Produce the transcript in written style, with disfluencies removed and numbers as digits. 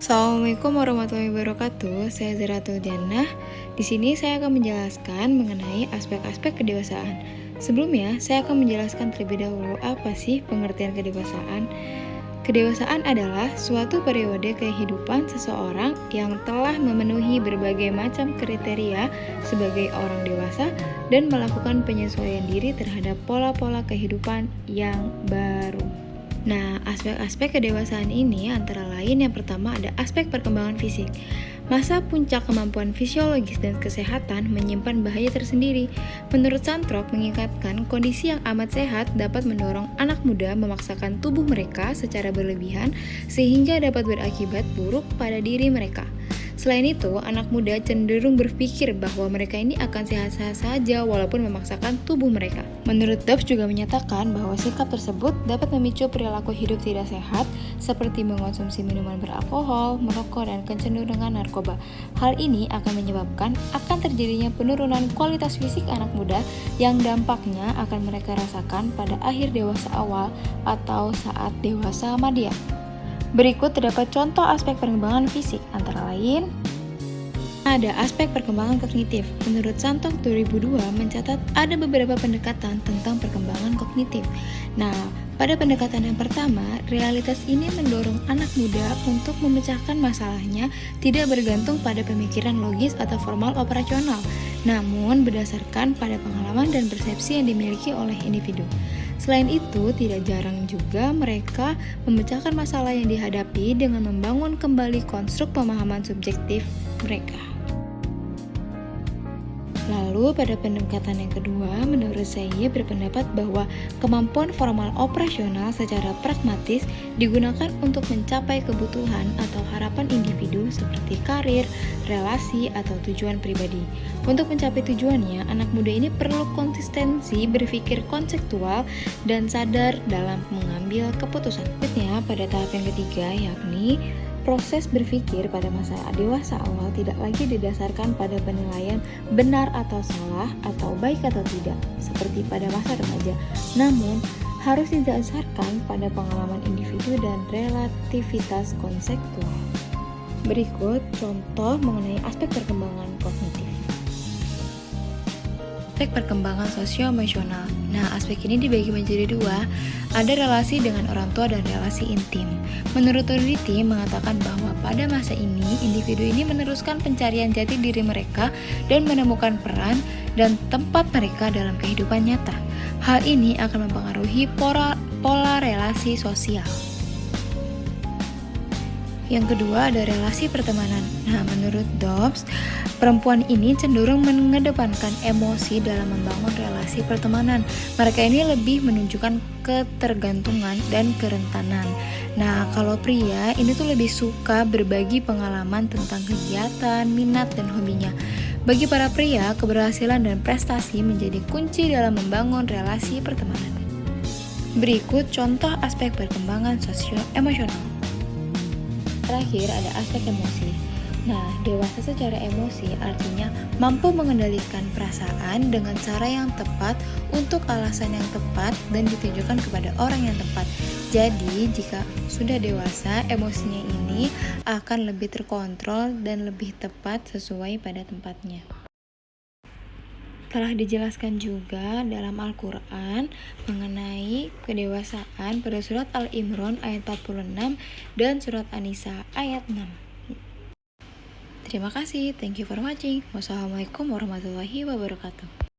Assalamualaikum warahmatullahi wabarakatuh. Saya Zaratul Jannah. Di sini saya akan menjelaskan mengenai aspek-aspek kedewasaan. Sebelumnya, saya akan menjelaskan terlebih dahulu apa sih pengertian kedewasaan. Kedewasaan adalah suatu periode kehidupan seseorang yang telah memenuhi berbagai macam kriteria sebagai orang dewasa dan melakukan penyesuaian diri terhadap pola-pola kehidupan yang baru. Nah, aspek-aspek kedewasaan ini antara lain yang pertama ada aspek perkembangan fisik. Masa puncak kemampuan fisiologis dan kesehatan menyimpan bahaya tersendiri. Menurut Santrok, mengingatkan kondisi yang amat sehat dapat mendorong anak muda memaksakan tubuh mereka secara berlebihan sehingga dapat berakibat buruk pada diri mereka. Selain itu, anak muda cenderung berpikir bahwa mereka ini akan sehat-sehat saja walaupun memaksakan tubuh mereka. Menurut Dobbs juga menyatakan bahwa sikap tersebut dapat memicu perilaku hidup tidak sehat seperti mengonsumsi minuman beralkohol, merokok, dan kecenderungan narkoba. Hal ini akan menyebabkan akan terjadinya penurunan kualitas fisik anak muda yang dampaknya akan mereka rasakan pada akhir dewasa awal atau saat dewasa madya. Berikut terdapat contoh aspek perkembangan fisik, antara lain ada aspek perkembangan kognitif. Menurut Santok 2002 mencatat ada beberapa pendekatan tentang perkembangan kognitif. Nah, pada pendekatan yang pertama, realitas ini mendorong anak muda untuk memecahkan masalahnya tidak bergantung pada pemikiran logis atau formal operasional, namun berdasarkan pada pengalaman dan persepsi yang dimiliki oleh individu. Selain itu, tidak jarang juga mereka memecahkan masalah yang dihadapi dengan membangun kembali konstruk pemahaman subjektif mereka. Lalu pada pendekatan yang kedua, menurut saya berpendapat bahwa kemampuan formal operasional secara pragmatis digunakan untuk mencapai kebutuhan atau harapan individu seperti karir, relasi, atau tujuan pribadi. Untuk mencapai tujuannya, anak muda ini perlu konsistensi berpikir konseptual dan sadar dalam mengambil keputusan. Berikutnya, pada tahap yang ketiga, yakni proses berpikir pada masa dewasa awal tidak lagi didasarkan pada penilaian benar atau salah atau baik atau tidak seperti pada masa remaja, namun harus didasarkan pada pengalaman individu dan relativitas konseptual. Berikut contoh mengenai aspek perkembangan kognitif. Aspek perkembangan sosio-emosional. Nah, aspek ini dibagi menjadi dua, ada relasi dengan orang tua dan relasi intim. Menurut peneliti mengatakan bahwa pada masa ini, individu ini meneruskan pencarian jati diri mereka dan menemukan peran dan tempat mereka dalam kehidupan nyata. Hal ini akan mempengaruhi pola relasi sosial. Yang kedua ada relasi pertemanan. Nah, menurut Dobbs, perempuan ini cenderung mengedepankan emosi dalam membangun relasi pertemanan. Mereka ini lebih menunjukkan ketergantungan dan kerentanan. Nah, kalau pria ini tuh lebih suka berbagi pengalaman tentang kegiatan, minat, dan hobinya. Bagi para pria, keberhasilan dan prestasi menjadi kunci dalam membangun relasi pertemanan. Berikut contoh aspek perkembangan sosio-emosional. Terakhir ada aspek emosi. Nah, dewasa secara emosi artinya mampu mengendalikan perasaan dengan cara yang tepat untuk alasan yang tepat dan ditujukan kepada orang yang tepat. Jadi, jika sudah dewasa, emosinya ini akan lebih terkontrol dan lebih tepat sesuai pada tempatnya. Telah dijelaskan juga dalam Al-Quran mengenai kedewasaan pada surat Al-Imran ayat 46 dan surat An-Nisa ayat 6. Terima kasih, thank you for watching. Wassalamualaikum warahmatullahi wabarakatuh.